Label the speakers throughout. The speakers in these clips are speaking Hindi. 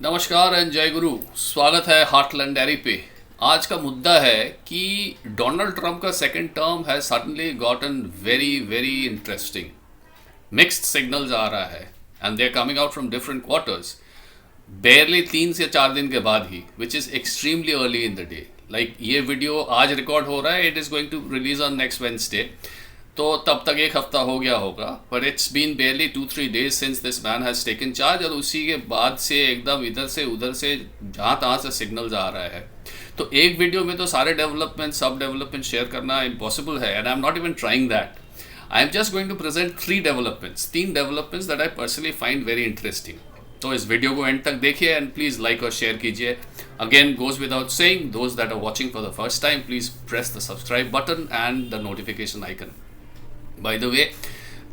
Speaker 1: नमस्कार एंड जय गुरु। स्वागत है हार्टलैंड डायरी पे। आज का मुद्दा है कि डोनाल्ड ट्रंप का second term has suddenly gotten very very interesting. Mixed signals आ रहा है and they are coming out from different quarters barely 3 से 4 दिन के बाद ही, which is extremely early in the day. Like ये वीडियो आज रिकॉर्ड हो रहा है, it is going to release on next Wednesday, तो तब तक एक हफ्ता हो गया होगा। But it's been बेयरली 2-3 days since this man has taken charge, और उसी के बाद से एकदम इधर से उधर से जहाँ तहाँ से सिग्नल्स आ रहा है। तो एक वीडियो में तो सारे डेवलपमेंट सब डेवलपमेंट शेयर करना इम्पॉसिबल है, and I am not even trying that. I am just going to present 3 developments that I personally find very interesting. तो इस वीडियो को एंड तक देखिए एंड प्लीज़ लाइक और शेयर कीजिए। Again goes without saying, those that are watching for the first time, please press the subscribe button and the notification icon. By the way,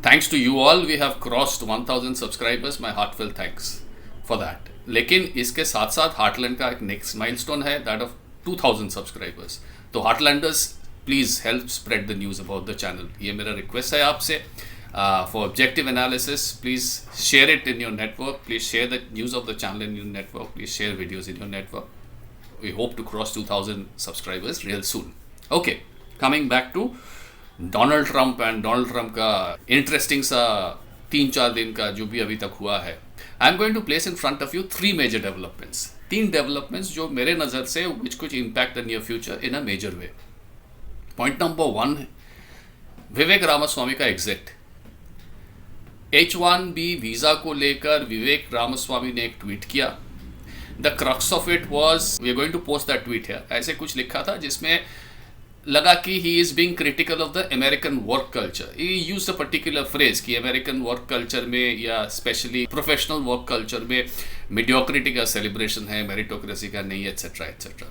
Speaker 1: thanks to you all, we have crossed 1000 subscribers. My heartfelt thanks for that. लेकिन इसके साथ साथ हार्टलैंड का एक नेक्स्ट माइलस्टोन है, दैट ऑफ 2000 सब्सक्राइबर्स. तो Heartlanders, please help spread the news about the channel. ये मेरा रिक्वेस्ट है आपसे. For objective analysis, please share it in your network. Please share the news of the channel in your network. Please share videos in your network. We hope to cross 2000 subscribers real soon. Okay, coming back to Donald Trump and Donald Trump का इंटरेस्टिंग सा 3-4 दिन का जो भी अभी तक हुआ है. I am going to place in front of you 3 major developments. 3 developments जो मेरे नज़र से विच कुछ impact the near future in a major way. Point number 1 है विवेक रामास्वामी का एग्जिट. H1B वीज़ा को लेकर विवेक रामास्वामी ने एक ट्वीट किया. The crux of it was, we are going to post that tweet है. ऐसे कुछ लिखा था जिसमें लगा कि he is being critical of the American work culture. He use a particular phrase कि अमेरिकन वर्क कल्चर में या स्पेशली प्रोफेशनल वर्क कल्चर में मीडियोक्रिटी का सेलिब्रेशन है, मेरिटोक्रेसी का नहीं, एट्सेट्रा एट्सेट्रा.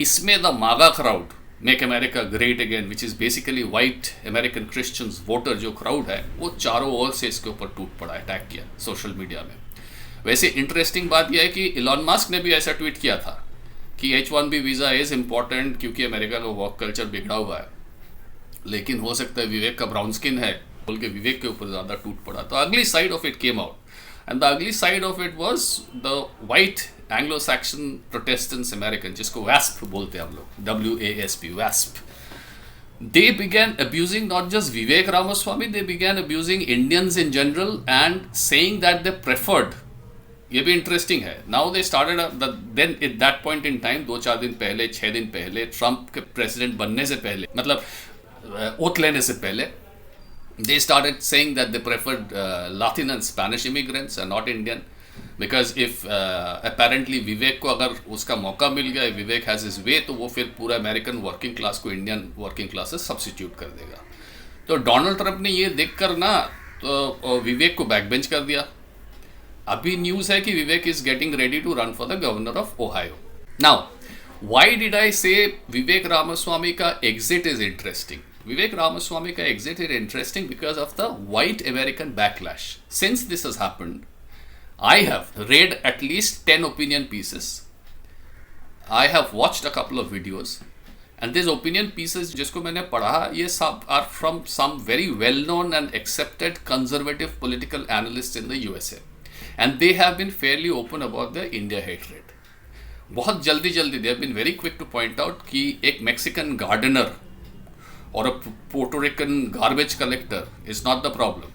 Speaker 1: इसमें the MAGA crowd, make America great again, which is basically white American Christians voter जो क्राउड है, वो चारों ओर से इसके ऊपर टूट पड़ा, अटैक किया सोशल मीडिया में. वैसे इंटरेस्टिंग बात यह है कि इलॉन मस्क ने भी ऐसा ट्वीट किया था कि H1B वीज़ा इज़ इम्पॉर्टेंट क्योंकि अमेरिका का वर्क कल्चर बिगड़ा हुआ है. लेकिन हो सकता है विवेक का ब्राउन स्किन है बोल के विवेक के ऊपर ज़्यादा टूट पड़ा. तो अगली side of it came out, and the ugly side of it was the white Anglo Saxon Protestants American, जिसको वैस्प बोलते हैं हम लोग, WASP, wasp. They began abusing not just Vivek Ramaswamy, they began abusing Indians in general and saying that they preferred. ये भी इंटरेस्टिंग है. Now they started then at that point in time, 2-4 दिन पहले, 6 दिन पहले, ट्रंप के प्रेसिडेंट बनने से पहले, मतलब ओथ लेने से पहले, they started saying that they preferred Latin and Spanish immigrants and not Indian, because if apparently Vivek को अगर उसका मौका मिल गया, विवेक हैज़ हिज वे, तो वो फिर पूरा अमेरिकन वर्किंग क्लास को इंडियन वर्किंग क्लास से सब्सिट्यूट कर देगा. तो डोनाल्ड ट्रंप ने ये देख कर ना तो विवेक को बैक बेंच कर दिया. अभी न्यूज़ है कि Vivek is getting ready to run for the governor of Ohio. Now why did I say Vivek Ramaswamy का exit is interesting? Vivek Ramaswamy का exit is interesting because of the white American backlash. Since this has happened, I have read at least 10 opinion pieces. I have watched a couple of videos, and this opinion pieces जिसको मैंने पढ़ा, ये सब are from some very well known and accepted conservative political analyst in the USA. And they have been fairly open about the India hatred. बहुत जल्दी they have been very quick to point out कि एक Mexican gardener और a Puerto Rican garbage collector is not the problem.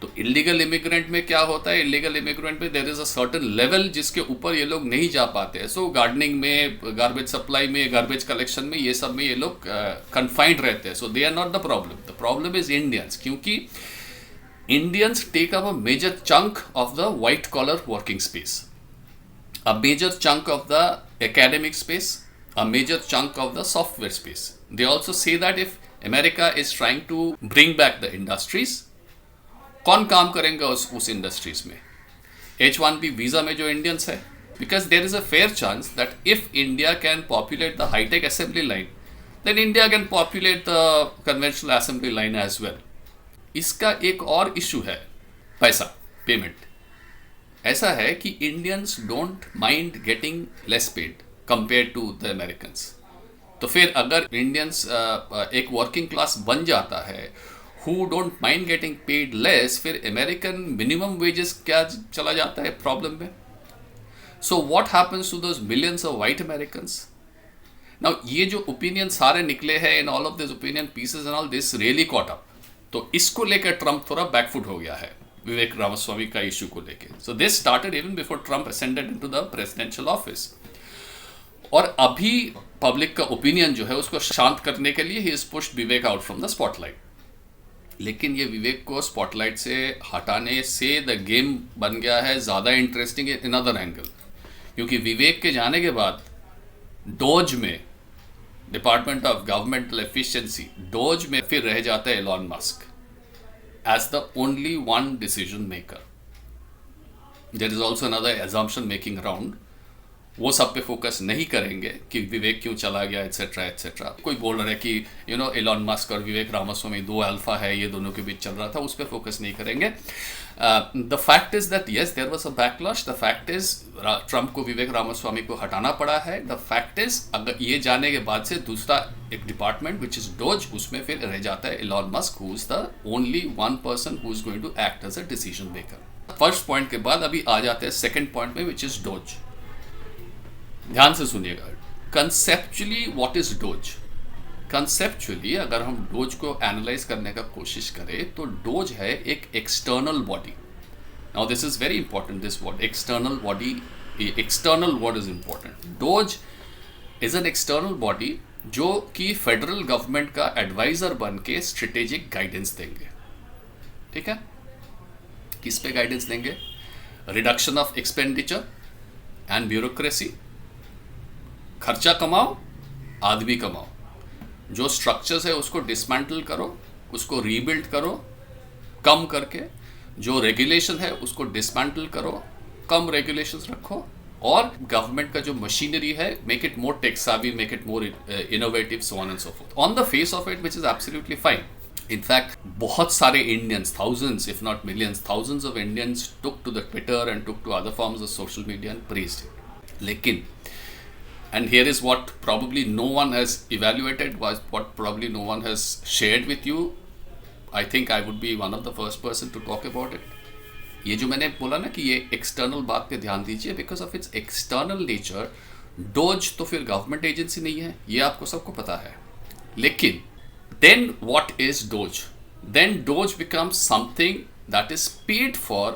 Speaker 1: तो illegal immigrant में क्या होता है? illegal immigrant में there is a certain level जिसके ऊपर ये लोग नहीं जा पाते हैं. So gardening में, garbage supply में, garbage collection में, ये सब में ये लोग confined रहते हैं. So they are not the problem. The problem is Indians, क्योंकि Indians take up a major chunk of the white collar working space, a major chunk of the academic space, a major chunk of the software space. They also say that if America is trying to bring back the industries, कौन काम करेंगे उस industries में? H1B visa में जो Indians है, because there is a fair chance that if India can populate the high-tech assembly line, then India can populate the conventional assembly line as well. इसका एक और इशू है पैसा, पेमेंट. ऐसा है कि Indians don't mind getting less paid compare to the Americans. तो फिर अगर इंडियंस एक वर्किंग क्लास बन जाता है who don't mind getting paid less, फिर अमेरिकन मिनिमम वेजेस क्या चला जाता है प्रॉब्लम में. So what happens to those millions of white Americans? Now ये जो ओपिनियन सारे निकले हैं in all of this opinion pieces and all this really caught up, तो इसको लेकर ट्रंप थोड़ा बैकफुट हो गया है विवेक रामास्वामी का इशू को लेकर. So this started even before Trump ascended into the presidential office. और अभी पब्लिक का ओपिनियन जो है उसको शांत करने के लिए he is pushed Vivek out from the spotlight. लेकिन ये विवेक को स्पॉटलाइट से हटाने से द गेम बन गया है ज़्यादा इंटरेस्टिंग इन अदर एंगल, क्योंकि विवेक के जाने के बाद डोज में, department of governmental efficiency, DOGE में फिर रह जाता है Elon Musk as the only one decision maker. There is also another assumption making around. वो सब पे फोकस नहीं करेंगे कि विवेक क्यों चला गया एटसेट्रा एटसेट्रा. कोई बोल रहा है कि एलॉन मस्क और विवेक रामास्वामी दो अल्फा है, ये दोनों के बीच चल रहा था, उस पर फोकस नहीं करेंगे. The fact is that yes there was a backlash. The fact is Trump को विवेक रामास्वामी को हटाना पड़ा है. द फैक्ट इज अगर ये जाने के बाद से दूसरा एक डिपार्टमेंट विच इज डोज, उसमें फिर रह जाता है Elon Musk, who is the only one person who is going to act as a decision maker. First point के बाद अभी आ जाते हैं सेकेंड पॉइंट में विच इज डोज. ध्यान से सुनिएगा. Conceptually what is dose? Conceptually अगर हम डोज को एनालाइज करने का कोशिश करें तो डोज है एक external body. Now this is very important, this word external body, external word is important. Dose is an external body जो कि फेडरल गवर्नमेंट का एडवाइजर बन के स्ट्रेटेजिक गाइडेंस देंगे. ठीक है, किस पे गाइडेंस देंगे? Reduction of expenditure and bureaucracy. खर्चा कमाओ, आदमी कमाओ. जो स्ट्रक्चर्स है उसको डिसमेंटल करो, उसको रीबिल्ड करो कम करके. जो रेगुलेशन है उसको डिसमेंटल करो, कम रेगुलेशंस रखो. और गवर्नमेंट का जो मशीनरी है, make it more tech savvy, make it more innovative, so on and so forth. On the face of it which is absolutely fine. In fact बहुत सारे Indians, thousands if not millions, thousands of Indians took to the Twitter and took to other forms of social media and praised it. लेकिन and here is what probably no one has evaluated, was what probably no one has shared with you. I think I would be one of the first person to talk about it. ये जो मैंने बोला ना कि ये एक्सटर्नल बात पे ध्यान दीजिए, because of its external nature. Dose तो फिर गवर्नमेंट एजेंसी नहीं है, ये आपको सबको पता है. लेकिन then what is Doge? Then Doge becomes something that is paid for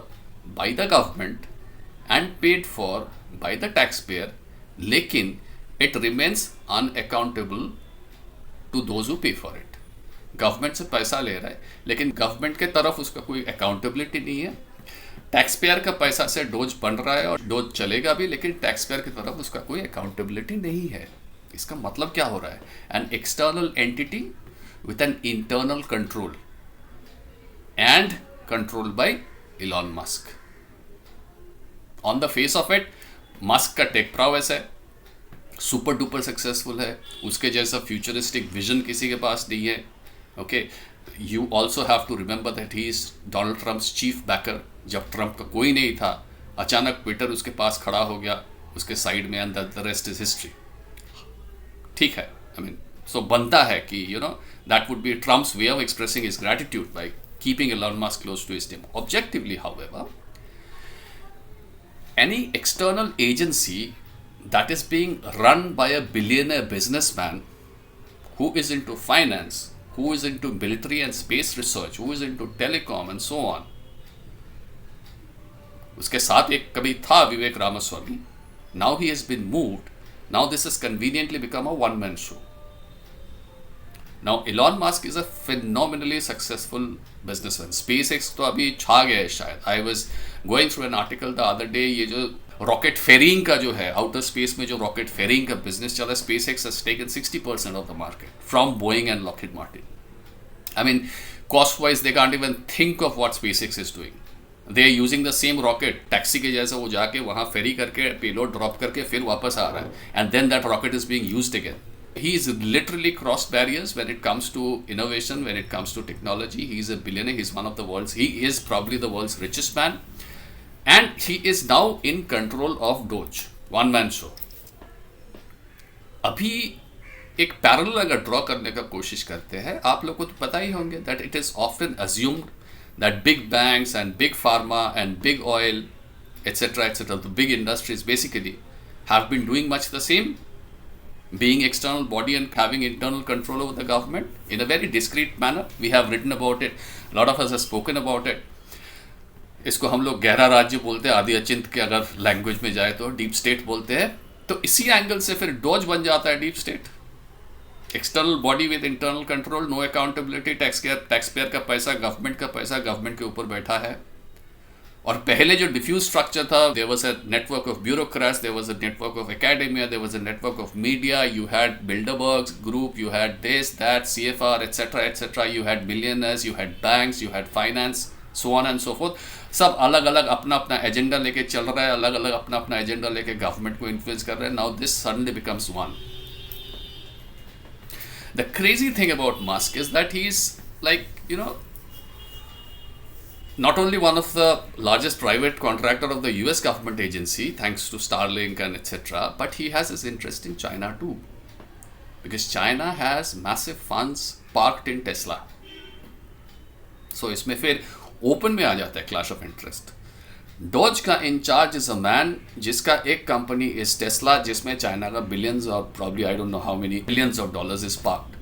Speaker 1: by the government and paid for by the taxpayer, लेकिन it remains unaccountable to those who pay for it. Government से पैसा ले रहा है लेकिन गवर्नमेंट के तरफ उसका कोई अकाउंटेबिलिटी नहीं है. टैक्सपेयर का पैसा से डोज बन रहा है और डोज चलेगा भी, लेकिन टैक्सपेयर की तरफ उसका कोई अकाउंटेबिलिटी नहीं है. इसका मतलब क्या हो रहा है? An external entity with an internal control and controlled by Elon Musk. On the face of it, Musk का टेक prowess है, सुपर डुपर सक्सेसफुल है, उसके जैसा फ्यूचरिस्टिक विजन किसी के पास नहीं है. Okay, you also have to remember that he is Donald Trump's chief backer. जब ट्रम्प का कोई नहीं था, अचानक ट्विटर उसके पास खड़ा हो गया उसके साइड में, and the rest is history. ठीक है, आई मीन सो बनता है कि that would be Trump's way of expressing his gratitude by keeping Elon Musk close to his team. Objectively, however, any external agency that is being run by a billionaire businessman who is into finance, who is into military and space research, who is into telecom and so on. उसके साथ एक कभी था विवेक Ramaswamy. Now he has been moved. Now this has conveniently become a one-man show. Now Elon Musk is a phenomenally successful businessman. SpaceX तो अभी छा गया है शायद. I was going through an article the other day. ये जो रॉकेट फेरिंग का जो है, आउटर स्पेस में जो रॉकेट फेरिंग का बिजनेस चला है, SpaceX has taken 60% of the market from Boeing and Lockheed Martin. I mean, cost-wise they can't even think of what SpaceX is doing. They are using the same rocket, taxi के जैसा. वो जाके वहाँ फेरी करके पेलोड ड्रॉप करके फिर वापस आ रहा है, and then that rocket is being used again. He's literally crossed barriers when it comes to innovation, when it comes to technology. He's a billionaire. He's one of the world's, he is probably the world's richest man. And he is now in control of Doge, one man show. अभी एक पैरेलल अगर ड्रॉ करने का कोशिश करते हैं, आप लोगों को तो पता ही होंगे that it is often assumed that big banks and big pharma and big oil etc., etc. The big industries basically have been doing much the same, being external body and having internal control over the government in a very discreet manner. We have written about it, a lot of us have spoken about it. इसको हम लोग गहरा राज्य बोलते हैं, आदि अचिंत के अगर लैंग्वेज में जाए तो डीप स्टेट बोलते हैं. तो इसी एंगल से फिर डॉज बन जाता है deep state. External body with internal control, no accountability, tax payer का पैसा, गवर्नमेंट के ऊपर बैठा है. और पहले जो डिफ्यूज स्ट्रक्चर था, there was a network of bureaucrats, there was a network of academia, there was a network of media, you had Bilderbergs group, you had this that CFR etcetera, you had billionaires, you had banks, you had finance, so on and so forth. सब अलग अलग अपना अपना एजेंडा लेके चल रहा है, अलग अलग अपना अपना एजेंडा लेके गवर्नमेंट को इन्फ्लुएंस कर रहे हैं. Now this suddenly becomes one. The crazy thing about Musk is that he's like, not only one of the largest private contractor of the US government agency, thanks to Starlink and etc., but he has his interest in China too. Because China has massive funds parked in Tesla. So इसमें फिर ओपन में आ जाता है क्लैश ऑफ इंटरेस्ट. डॉज का इंचार्ज इज अ मैन जिसका एक कंपनी इज टेस्ला, जिसमें चाइना का बिलियंस और probably I don't know how many billions of dollars is parked.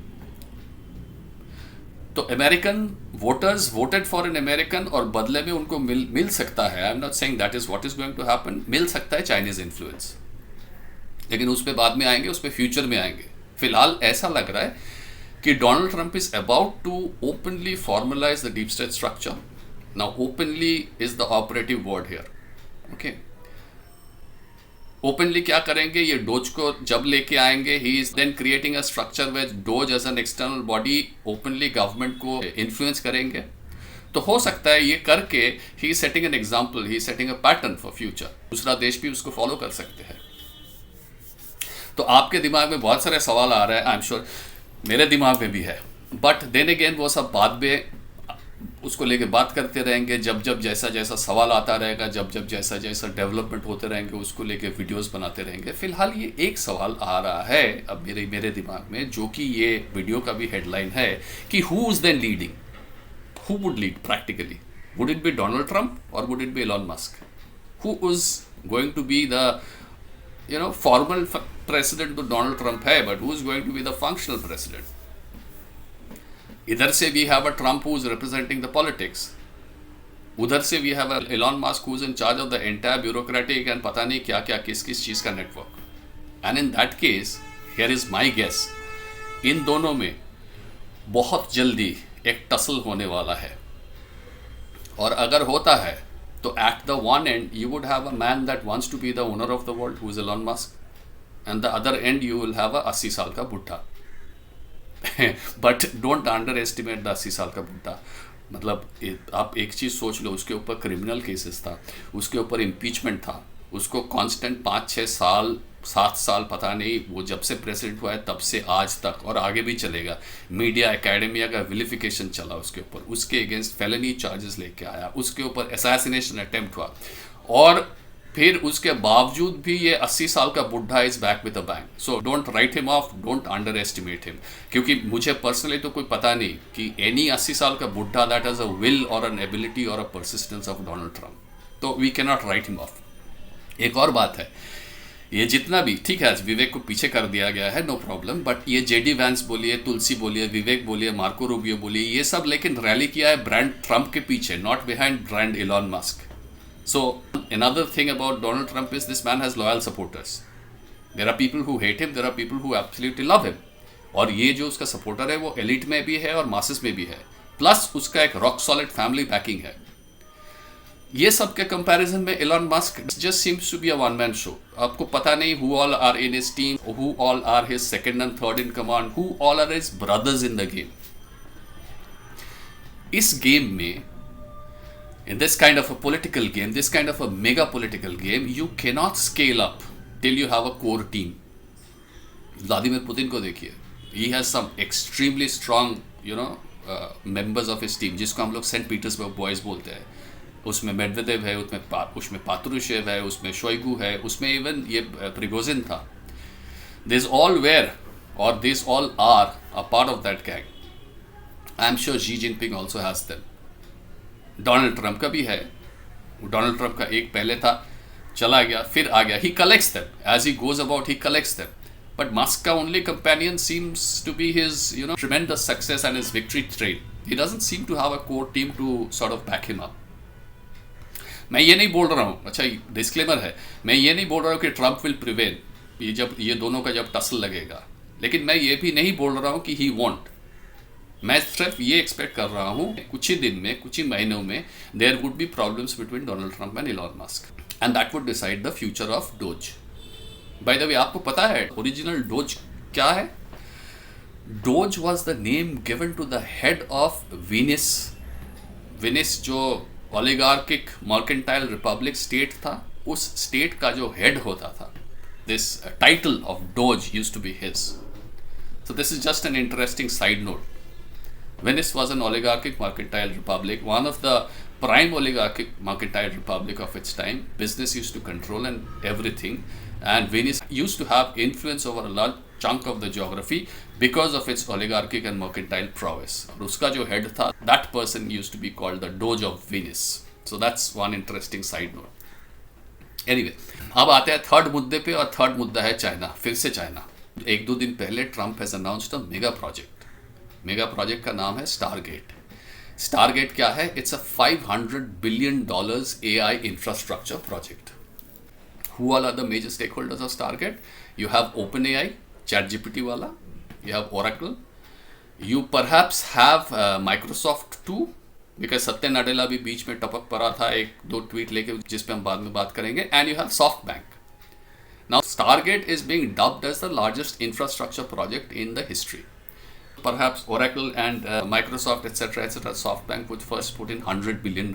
Speaker 1: तो American voters voted for an American और बदले में उनको मिल सकता है, I am not saying that is what is going to happen, मिल सकता है चाइनीज इन्फ्लुएंस. लेकिन उस पर बाद में आएंगे, उस पर फ्यूचर में आएंगे. फिलहाल ऐसा लग रहा है कि Donald Trump is about to openly formalise the deep state structure. Now, openly is the operative word here. Okay. Openly क्या करेंगे, ये डोज को जब लेके आएंगे, he is then creating a structure where dose as an external body openly government को influence करेंगे. तो हो सकता है ये करके he is setting an example, he is setting a pattern for future. दूसरा देश भी उसको फॉलो कर सकते हैं. तो आपके दिमाग में बहुत सारे सवाल आ रहे हैं, आई एम श्योर मेरे दिमाग में भी है. बट देन अगेन वो सब बाद में उसको लेके बात करते रहेंगे. जब जब जैसा जैसा सवाल आता रहेगा, जब जब जैसा जैसा डेवलपमेंट होते रहेंगे, उसको लेके वीडियोस बनाते रहेंगे. फिलहाल ये एक सवाल आ रहा है अब मेरे दिमाग में, जो कि ये वीडियो का भी हेडलाइन है कि who is then leading, who would lead practically. Would it be Donald Trump और would it be Elon Musk? Who is going to be the formal president? तो डोनाल्ड ट्रंप है, but who is going to be the functional president? इधर से we have a Trump who is representing the politics, उधर से we have a Elon Musk who is in charge of the entire bureaucratic and पता नहीं क्या क्या किस किस चीज़ का network. And in that case here is my guess, इन दोनों में बहुत जल्दी एक टसल होने वाला है. और अगर होता है तो at the one end you would have a man that wants to be the owner of the world who is Elon Musk, and the other end you will have a 80 साल का बुढ़ा. But don't underestimate the 80 साल का बुढ़ा. मतलब आप एक चीज़ सोच लो, उसके ऊपर क्रिमिनल केसेस था, उसके ऊपर इम्पीचमेंट था, उसको कांस्टेंट 5-6 साल 7 साल पता नहीं, वो जब से प्रेसिडेंट हुआ है तब से आज तक, और आगे भी चलेगा. मीडिया एकेडमिया का विलिफिकेशन चला उसके ऊपर, उसके अगेंस्ट फेलनी चार्जेस लेके आया, उसके ऊपर असैसिनेशन अटेम्प्ट हुआ, और फिर उसके बावजूद भी ये 80 साल का बुढ़ा is back with a bang. So don't write him of, don't under estimate him. क्योंकि मुझे पर्सनली तो कोई पता नहीं कि एनी 80 साल का बुढ़ा दैट हैज अ विल और एन एबिलिटी और a persistence of Donald Trump. तो we can not write him off. एक और बात है, ये जितना भी ठीक है, विवेक को पीछे कर दिया गया है, नो प्रॉब्लम, बट ये जेडी वैंस बोलिए, तुलसी बोलिए, विवेक बोलिए, मार्को रूबियो बोलिए, ये सब लेकिन रैली किया है ब्रांड ट्रंप के पीछे, not behind brand Elon Musk. So another thing about Donald Trump is this man has loyal supporters. There are people who hate him, there are people who absolutely love him. और ये जो उसका सपोर्टर है वो एलिट में भी है और मासेस में भी है, प्लस उसका एक रॉक सॉलिड फैमिली बैकिंग है. ये सब के कंपैरिजन में Elon Musk just seems to be a one man show. आपको पता नहीं who all are in his team, who all are his second and third in command, who all are his brothers in the game. इस गेम में, in this kind of a political game, this kind of a mega political game, you cannot scale up till you have a core team. Vladimir Putin को देखिए, he has some extremely strong, members of his team, जिसको हम लोग सेंट पीटर्सबर्ग बॉयज बोलते हैं. उसमें मेडवेदेव है, उसमें पात्रुशेव है, उसमें शोइगु है, उसमें इवन ये प्रिगोजिन था. These all were, or these all are a part of that gang. I am sure Xi Jinping also has them. Donald Trump का भी है, डोनाल्ड ट्रंप का एक पहले था, चला गया, फिर आ गया. He collects them. As he goes about, he collects them. But Musk's only companion seems to be his, tremendous success and his victory train. He doesn't seem to have a core team to sort of back him up. मैं ये नहीं बोल रहा हूँ, अच्छा डिस्क्लेमर है, मैं ये नहीं बोल रहा हूँ कि ट्रंप विल प्रिवेल, ये दोनों का जब टसल लगेगा, लेकिन मैं ये भी नहीं बोल रहा हूँ कि ही वॉन्ट. मैं सिर्फ ये एक्सपेक्ट कर रहा हूँ कुछ ही दिन में, कुछ ही महीनों में there would be problems between Donald Trump and Elon Musk, and that would decide the future of DOGE. By the way, आपको पता है ओरिजिनल डोज क्या है? Doge was the name given to the head of Venice. Venice जो ओलिगार्किक मर्केंटाइल रिपब्लिक स्टेट था, उस स्टेट का जो हेड होता था, this title of doge used to be his. So this is just an interesting side note. Venice was an oligarchic mercantile republic, one of the prime oligarchic mercantile republic of its time. Business used to control and everything, and Venice used to have influence over a large chunk of the geography because of its oligarchic and mercantile prowess. और उसका जो head था, that person used to be called the Doge of Venice. So that's one interesting side note. Anyway, अब आते हैं थर्ड मुद्दे पे, और थर्ड मुद्दा है चाइना. फिर से चाइना. एक दो दिन पहले Trump has announced a mega project. Mega project का नाम है स्टारगेट. स्टारगेट क्या है? It's a $500 billion AI infrastructure project. Who all are the major stakeholders of Stargate? You have OpenAI, ChatGPT वाला, you have Oracle, you perhaps have Microsoft too, because सत्य नाडेला भी बीच में टपक पड़ा था एक दो ट्वीट लेके, जिस पे हम बाद में बात करेंगे, and you have SoftBank. Now Stargate is being dubbed as the largest infrastructure project in the history. Perhaps Oracle and Microsoft, etc., SoftBank would first put in $100 billion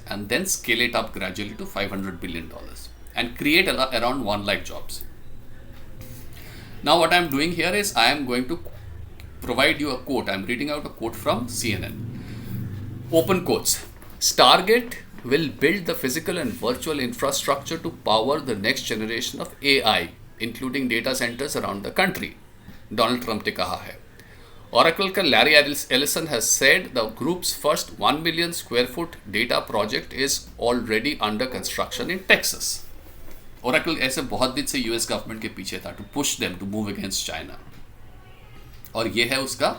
Speaker 1: and then scale it up gradually to $500 billion and create around 1 lakh jobs. Now what I am doing here is I am going to provide you a quote. I am reading out a quote from CNN. Open quotes. Stargate will build the physical and virtual infrastructure to power the next generation of AI, including data centers around the country. Donald Trump ने कहा है. Oracle का Larry Ellison has said the group's first 1 million square foot data project is already under construction in Texas. Oracle ऐसे बहुत दिन से US गवर्नमेंट के पीछे था to push them to move against China. और ये है उसका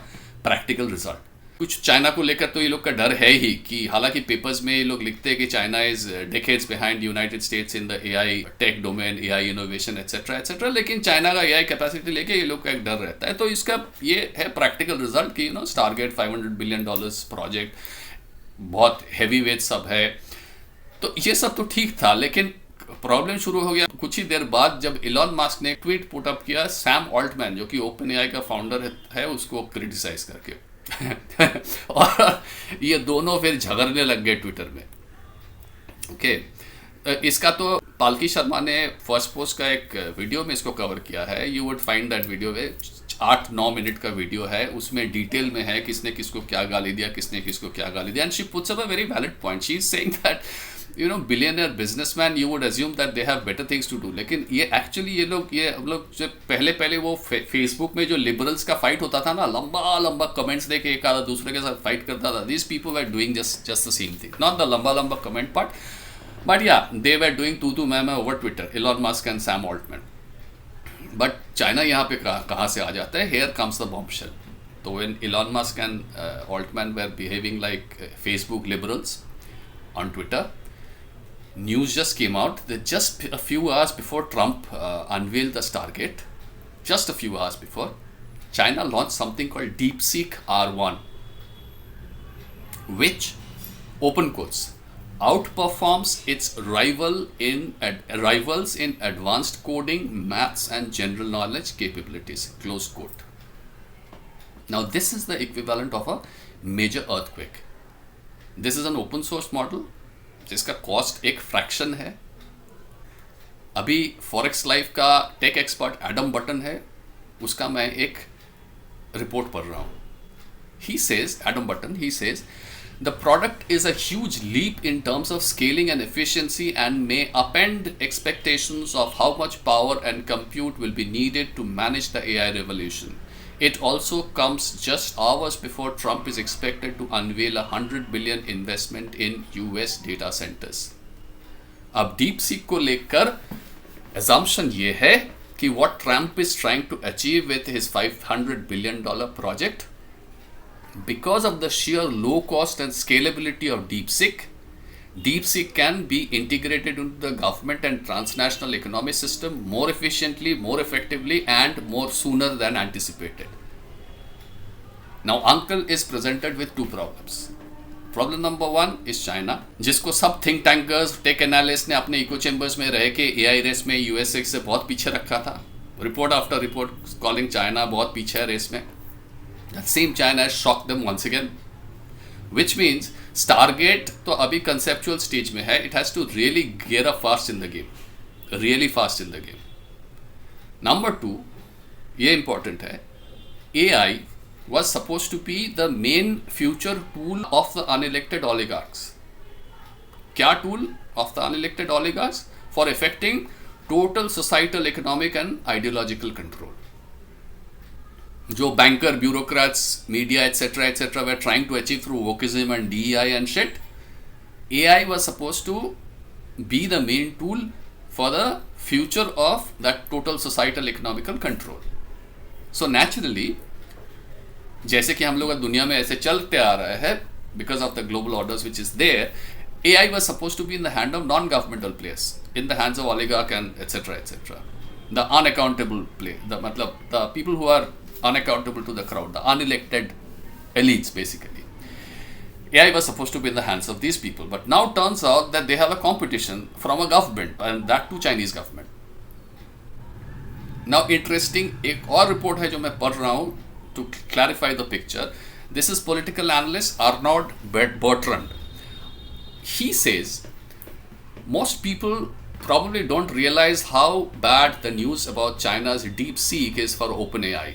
Speaker 1: प्रैक्टिकल रिजल्ट. कुछ चाइना को लेकर तो ये लोग का डर है ही, कि हालांकि पेपर्स में ये लोग लिखते हैं कि China is decades behind United states in the AI tech domain, AI innovation etcetera etcetera, लेकिन चाइना का एआई कैपेसिटी लेके ये लोग का एक डर रहता है. तो इसका ये है प्रैक्टिकल रिजल्ट कि स्टारगेट $500 billion प्रोजेक्ट, बहुत हैवी वेट सब है. तो ये सब तो ठीक था, लेकिन प्रॉब्लम शुरू हो गया कुछ ही देर बाद जब इलॉन मस्क ने ट्वीट पुट अप किया सैम ऑल्टमैन, जो कि ओपन एआई का फाउंडर है, उसको क्रिटिसाइज करके. और ये दोनों फिर झगड़ने लग गए ट्विटर में. ओके, इसका तो पालकी शर्मा ने फर्स्ट पोस्ट का एक वीडियो में इसको कवर किया है. You would find that video में 8-9 मिनट का वीडियो है, उसमें डिटेल में है किसने किसको क्या गाली दिया, किसने किसको क्या गाली दिया. And she puts up a very valid point. She is saying that billionaire businessman, you would assume that they have better things to do, लेकिन ये एक्चुअली ये लोग जो पहले वो फेसबुक में जो लिबरल्स का फाइट होता था ना, लंबा लंबा कमेंट्स देके एक आधा दूसरे के साथ फाइट करता था. This people were doing just the same thing, not the लंबा comment part, but yeah they were doing to me over Twitter, Elon Musk and Sam Altman. But China यहाँ पे कहाँ से आ जाता है? Here comes the bombshell. तो when Elon Musk and Altman were behaving like Facebook liberals on Twitter, news just came out that just a few hours before Trump unveiled the Stargate, just a few hours before, China launched something called DeepSeek R1, which, open quotes, outperforms its rivals in advanced coding, maths and general knowledge capabilities, close quote. Now this is the equivalent of a major earthquake. This is an open source model जिसका कॉस्ट एक फ्रैक्शन है. अभी फॉरेक्स लाइफ का टेक एक्सपर्ट एडम बटन है, उसका मैं एक रिपोर्ट पढ़ रहा हूँ. He says, Adam Button, he says, the product is a huge leap in terms of scaling and efficiency and may upend expectations of how much power and compute will be needed to manage the AI revolution. It also comes just hours before Trump is expected to unveil a $100 billion investment in US data centers. अब डीप सीक को लेकर assumption ये है कि what Trump is trying to achieve with his $500 billion project, because of the sheer low cost and scalability of DeepSeek can be integrated into the government and transnational economic system more efficiently, more effectively, and more sooner than anticipated. Now, Uncle is presented with two problems. Problem number one is China, जिसको सब थिंक टैंकर्स, टेक एनालिस्ट ने अपने इको चेम्बर्स में रह के एआई रेस में यूएसए से बहुत पीछे रखा था. Report after report calling China बहुत पीछे है रेस में. That same China has shocked them once again, which means Stargate तो अभी conceptual stage में है. It has to really gear up fast in the game, really fast in the game. Number two, ये important है. AI was supposed to be the main future tool of the unelected oligarchs. क्या tool of the unelected oligarchs? For effecting total societal, economic and ideological control. जो banker, bureaucrats, media, etc. were trying to achieve through wokeism and DEI and shit, AI was supposed to be the main tool for the future of that total societal economical control. So naturally, जैसे कि हम लोग दुनिया में ऐसे चलते आ रहे हैं, because of the global orders which is there, AI was supposed to be in the hand of non-governmental players, in the hands of oligarch and etc. The unaccountable play, the people who are unaccountable to the crowd, the unelected elites basically. AI was supposed to be in the hands of these people, but now turns out that they have a competition from a government, and that too Chinese government. Now interesting, एक और report है जो मैं पढ़ रहा हूँ to clarify the picture. This is political analyst Arnaud Bertrand. He says most people probably don't realize how bad the news about China's DeepSeek is for OpenAI.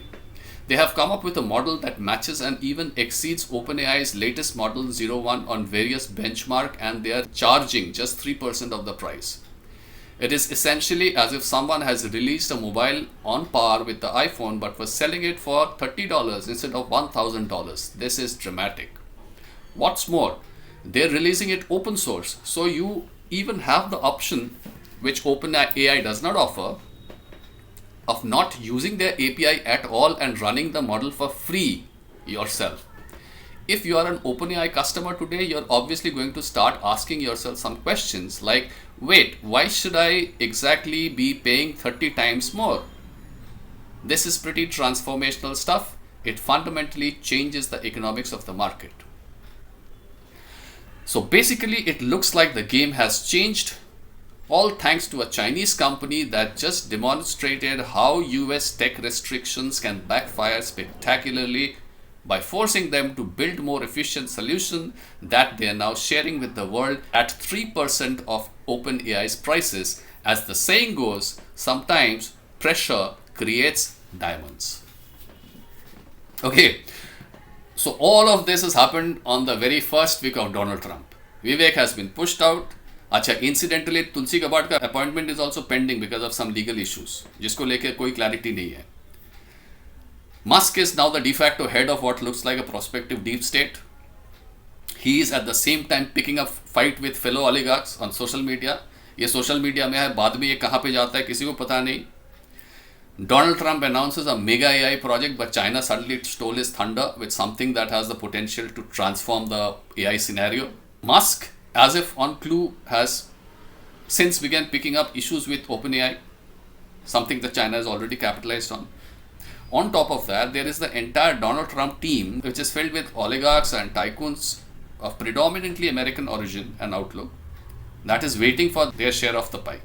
Speaker 1: They have come up with a model that matches and even exceeds OpenAI's latest model 01 on various benchmark, and they are charging just 3% of the price. It is essentially as if someone has released a mobile on par with the iPhone but was selling it for $30 instead of $1,000. This is dramatic. What's more, they're releasing it open source, so you even have the option, which OpenAI does not offer, of not using their API at all and running the model for free yourself. If you are an OpenAI customer today, you're obviously going to start asking yourself some questions like, wait, why should I exactly be paying 30 times more? This is pretty transformational stuff. It fundamentally changes the economics of the market. So basically, it looks like the game has changed, all thanks to a Chinese company that just demonstrated how US tech restrictions can backfire spectacularly by forcing them to build more efficient solution that they are now sharing with the world at 3% of OpenAI's prices. As the saying goes, sometimes pressure creates diamonds. Okay, so all of this has happened on the very first week of Donald Trump. Vivek has been pushed out. अच्छा, incidentally तुलसी कबाड़ का appointment is also pending because of some legal issues, जिसको लेके कोई clarity नहीं है. Musk is now the de facto head of what looks like a prospective deep state. He is at the same time picking up fight with fellow oligarchs on social media. ये social media में है, बाद में ये कहाँ पे जाता है किसी को पता नहीं. Donald Trump announces a mega AI project, but China suddenly stole his thunder with something that has the potential to transform the AI scenario. Musk, as if on clue, has since began picking up issues with OpenAI, something that China has already capitalized on. On top of that, there is the entire Donald Trump team, which is filled with oligarchs and tycoons of predominantly American origin and outlook, that is waiting for their share of the pie.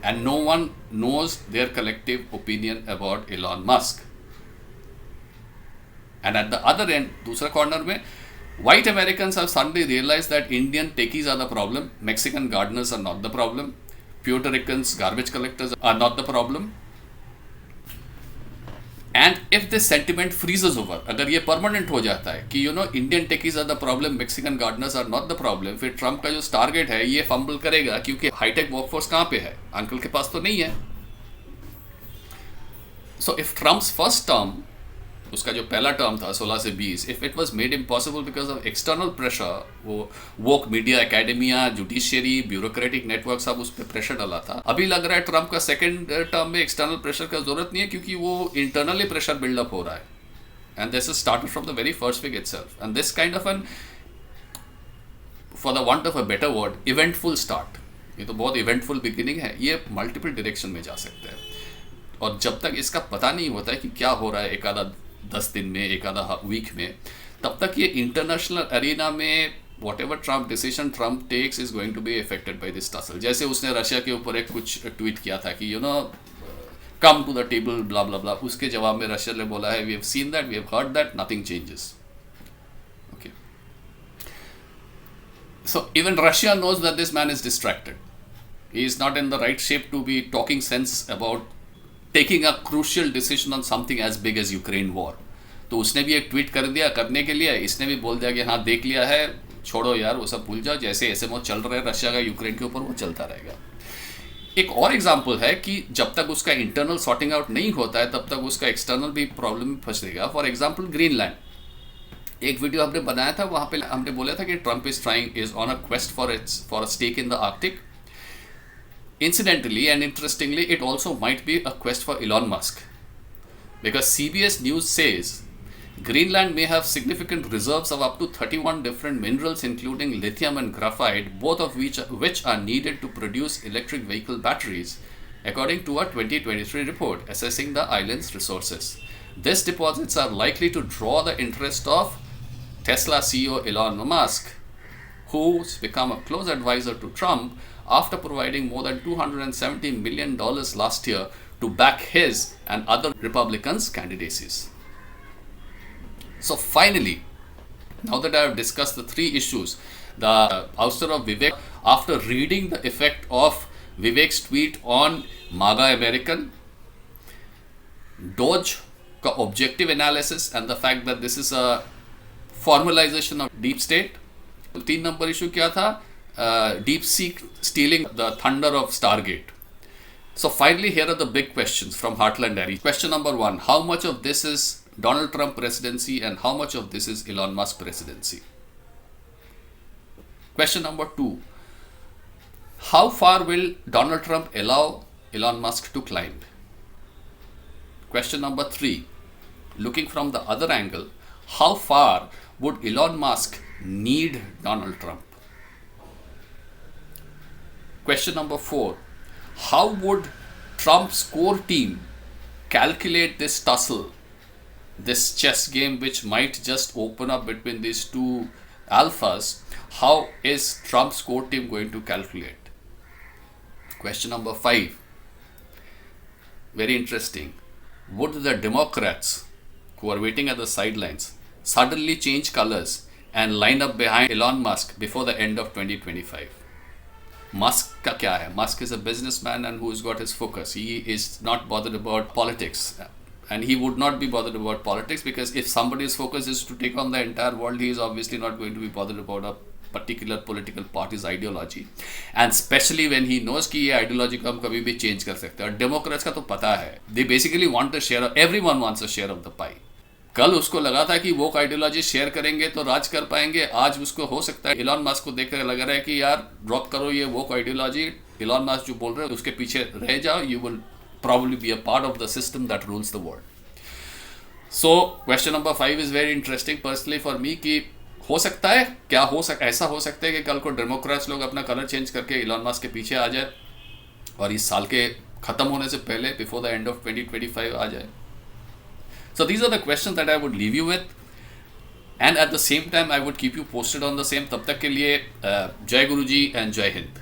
Speaker 1: And no one knows their collective opinion about Elon Musk. And at the other end, दूसरा corner में, white Americans have suddenly realized that Indian techies are the problem, Mexican gardeners are not the problem, Puerto Ricans, garbage collectors are not the problem. And if this sentiment freezes over, अगर ये permanent हो जाता है कि Indian techies are the problem, Mexican gardeners are not the problem, फिर ट्रम्प का जो टारगेट है ये फंबल करेगा, क्योंकि हाईटेक वर्कफोर्स कहाँ पे है? अंकल के पास तो नहीं है. So if Trump's first term उसका जो पहला टर्म था 16 से 20, if it was made impossible because of external pressure, वो woke media, academia, judiciary, bureaucratic network, सब उस पर प्रेशर डाला था। अभी लग रहा है ट्रंप का सेकंड टर्म में एक्सटर्नल प्रेशर का जरूरत नहीं है, क्योंकि वो इंटरनली प्रेशर बिल्डअप हो रहा है, and this is started from the very first week itself, and this kind of an, for the want of a better word, eventful start, ये तो बहुत इवेंटफुल बिगिनिंग है, ये मल्टीपल डायरेक्शन में जा सकते हैं। और जब तक इसका पता नहीं होता है कि क्या हो रहा है एक आधा 10 दिन में, एक आधा वीक में, तब तक ये इंटरनेशनल अरीना में whatever Trump decision Trump takes is going to be affected by this tussle. जैसे उसने रशिया के ऊपर एक कुछ ट्वीट किया था कि come to the table blah blah blah, उसके जवाब में रशिया ने बोला है we have seen that, we have heard that, nothing changes. Okay, so even Russia knows that this man is distracted, he is not in the right shape to be talking sense about taking a crucial decision on something as big as Ukraine war. तो उसने भी एक ट्वीट कर दिया करने के लिए, इसने भी बोल दिया कि हाँ देख लिया है, छोड़ो यार वो सब भूल जाओ, जैसे एसएमओ चल रहा है रशिया का यूक्रेन के ऊपर वो चलता रहेगा। एक और एग्जांपल है कि जब तक उसका इंटरनल सॉर्टिंग आउट नहीं होता है तब तक उसका एक्सटर्नल भी प्रॉब्लम में फंसेगा। फॉर एग्जांपल ग्रीनलैंड, एक वीडियो हमने बनाया था, वहाँ पे हमने बोला था कि Trump is on a quest for a stake in the Arctic. Incidentally and interestingly, it also might be a quest for Elon Musk, because CBS News says Greenland may have significant reserves of up to 31 different minerals, including lithium and graphite, both of which are needed to produce electric vehicle batteries, according to a 2023 report assessing the island's resources. These deposits are likely to draw the interest of Tesla CEO Elon Musk, who's become a close advisor to Trump after providing more than $270 million last year to back his and other Republicans' candidacies. So finally, now that I have discussed the three issues, the ouster of Vivek, after reading the effect of Vivek's tweet on MAGA American, Doge का objective analysis, and the fact that this is a formalization of deep state, 3 number issue क्या था? Deep Sea stealing the thunder of Stargate. So finally, here are the big questions from Heartland Dairy. Question number 1, how much of this is Donald Trump presidency and how much of this is Elon Musk presidency? Question number 2, how far will Donald Trump allow Elon Musk to climb? Question number 3, looking from the other angle, how far would Elon Musk need Donald Trump? Question number 4, how would Trump's core team calculate this tussle, this chess game which might just open up between these two alphas? How is Trump's core team going to calculate? Question number 5, very interesting, would the Democrats who are waiting at the sidelines suddenly change colors and line up behind Elon Musk before the end of 2025? Musk का क्या है? Musk is a businessman and who's got his focus. He is not bothered about politics, and he would not be bothered about politics because if somebody's focus is to take on the entire world, he is obviously not going to be bothered about a particular political party's ideology, and especially when he knows कि ये ideology को हम कभी भी change कर सकते हैं। और Democrats का तो पता है, they basically want a share of, everyone wants a share of the pie. कल उसको लगा था कि वो आइडियोलॉजी शेयर करेंगे तो राज कर पाएंगे, आज उसको हो सकता है इलॉन मस्क को देखकर लग रहा है कि यार ड्रॉप करो ये वो आइडियोलॉजी, इलॉन मस्क जो बोल रहे हैं उसके पीछे रह जाओ, you will probably be a part of the system that rules the world. So question number 5 is very interesting personally for me कि हो सकता है क्या ऐसा हो सकता है कि कल को डेमोक्रेट्स लोग अपना कलर चेंज करके इलॉन मस्क के पीछे आ जाए और इस साल के खत्म होने से पहले बिफोर द एंड ऑफ 2025 आ जाए. So these are the questions that I would leave you with, and at the same time I would keep you posted on the same. तब तक के लिए जय गुरु जी and जय हिंद.